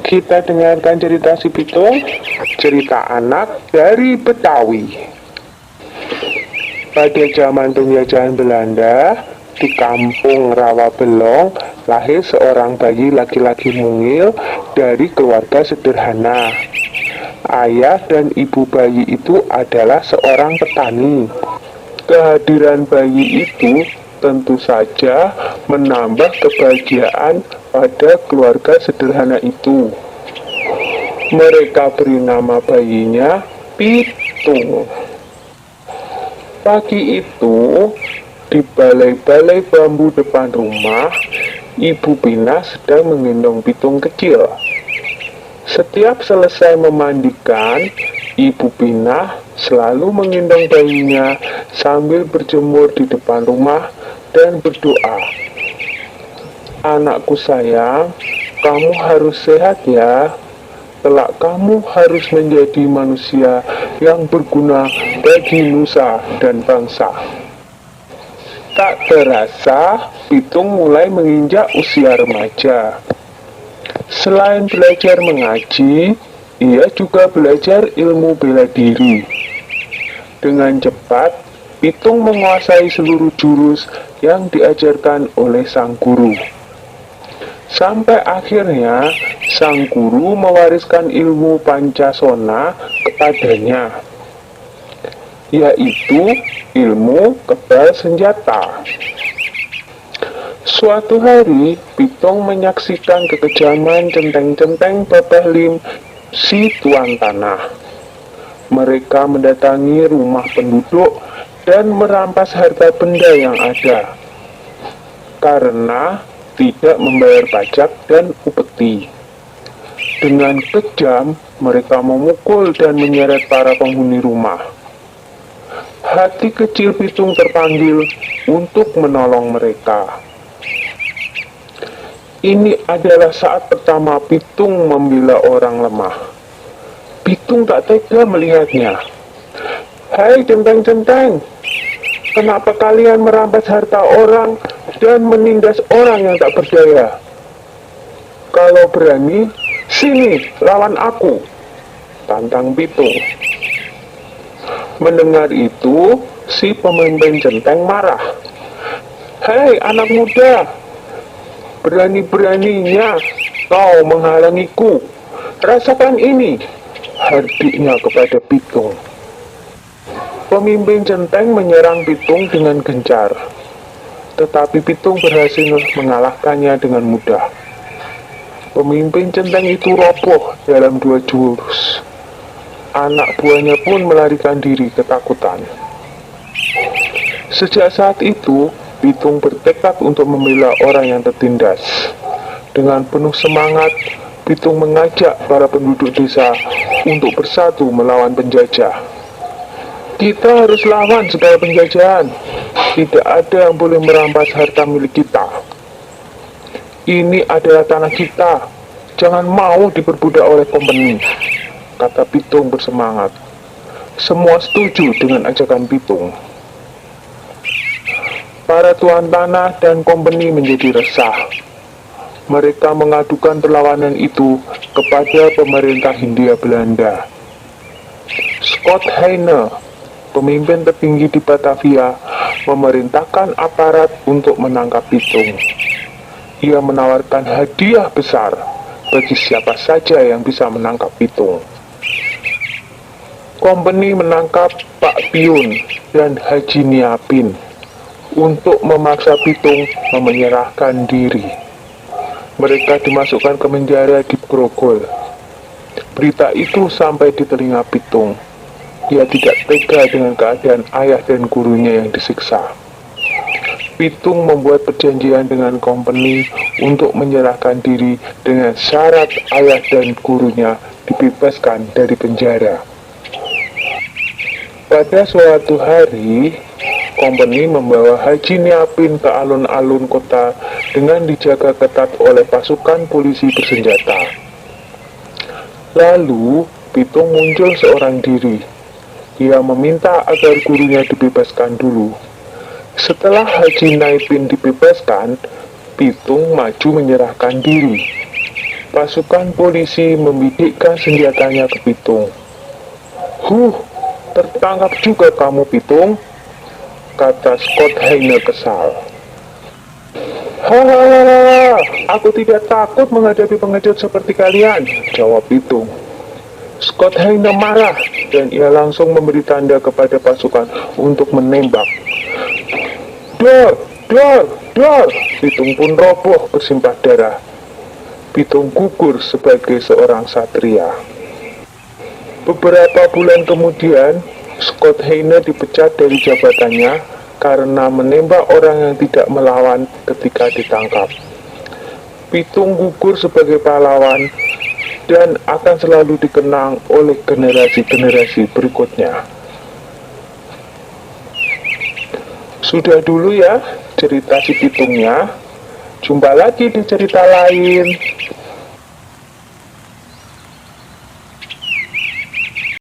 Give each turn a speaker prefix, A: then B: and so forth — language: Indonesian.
A: Kita dengarkan cerita si Pitung, cerita anak dari Betawi. Pada zaman penjajahan Belanda, di kampung Rawabelong, lahir seorang bayi laki-laki mungil dari keluarga sederhana. Ayah dan ibu bayi itu adalah seorang petani. Kehadiran bayi itu tentu saja menambah kebahagiaan pada keluarga sederhana itu. Mereka beri nama bayinya Pitung. Pagi itu, di balai-balai bambu depan rumah, Ibu Pina sedang menggendong Pitung kecil. Setiap selesai memandikan, Ibu Pina selalu menggendong bayinya sambil berjemur di depan rumah dan berdoa. Anakku sayang, kamu harus sehat ya. Kelak kamu harus menjadi manusia yang berguna bagi nusa dan bangsa. Tak terasa, Pitung mulai menginjak usia remaja. Selain belajar mengaji, ia juga belajar ilmu bela diri. Dengan cepat, Pitung menguasai seluruh jurus yang diajarkan oleh sang guru. Sampai akhirnya, sang guru mewariskan ilmu Pancasona kepadanya, yaitu ilmu kebal senjata. Suatu hari, Pitung menyaksikan kekejaman centeng-centeng Babah Lim si tuan tanah. Mereka mendatangi rumah penduduk dan merampas harta benda yang ada, karena tidak membayar pajak dan upeti. Dengan kejam, mereka memukul dan menyeret para penghuni rumah. Hati kecil Pitung terpanggil untuk menolong mereka. Ini adalah saat pertama Pitung membela orang lemah. Pitung tak tega melihatnya. Hai centeng-centeng, kenapa kalian merampas harta orang dan menindas orang yang tak berdaya? Kalau berani, sini lawan aku, tantang Pitung. Mendengar itu, si pemimpin centeng marah. Hei anak muda, berani-beraninya kau menghalangiku. Rasakan ini, hardiknya kepada Pitung. Pemimpin centeng menyerang Pitung dengan gencar, tetapi Pitung berhasil mengalahkannya dengan mudah. Pemimpin centeng itu roboh dalam 2 jurus. Anak buahnya pun melarikan diri ketakutan. Sejak saat itu, Pitung bertekad untuk membela orang yang tertindas. Dengan penuh semangat, Pitung mengajak para penduduk desa untuk bersatu melawan penjajah. Kita harus lawan segala penjajahan. Tidak ada yang boleh merampas harta milik kita. Ini adalah tanah kita. Jangan mau diperbudak oleh kompeni, kata Pitung bersemangat. Semua setuju dengan ajakan Pitung. Para tuan tanah dan kompeni menjadi resah. Mereka mengadukan perlawanan itu kepada pemerintah Hindia Belanda. Scott Heine, pemimpin tertinggi di Batavia, memerintahkan aparat untuk menangkap Pitung. Ia menawarkan hadiah besar bagi siapa saja yang bisa menangkap Pitung. Kompeni menangkap Pak Piun dan Haji Niapin untuk memaksa Pitung menyerahkan diri. Mereka dimasukkan ke penjara di Grogol. Berita itu sampai di telinga Pitung. Ia tidak tega dengan keadaan ayah dan gurunya yang disiksa. Pitung membuat perjanjian dengan kompeni untuk menyerahkan diri dengan syarat ayah dan gurunya dibebaskan dari penjara. Pada suatu hari, kompeni membawa Haji Niapin ke alun-alun kota dengan dijaga ketat oleh pasukan polisi bersenjata. Lalu, Pitung muncul seorang diri. Ia meminta agar gurunya dibebaskan dulu. Setelah Haji Niapin dibebaskan, Pitung maju menyerahkan diri. Pasukan polisi membidikkan senjatanya ke Pitung. Tertangkap juga kamu, Pitung, kata Scott Hayne kesal. Hahaha, aku tidak takut menghadapi pengecut seperti kalian, jawab Pitung. Scott Hayne marah dan ia langsung memberi tanda kepada pasukan untuk menembak. Dor, dor, dor, Pitung pun roboh bersimpah darah. Pitung gugur sebagai seorang satria. Beberapa bulan kemudian, Scott Hayne dipecat dari jabatannya karena menembak orang yang tidak melawan ketika ditangkap. Pitung gugur sebagai pahlawan dan akan selalu dikenang oleh generasi-generasi berikutnya. Sudah dulu ya cerita si Pitungnya. Jumpa lagi di cerita lain.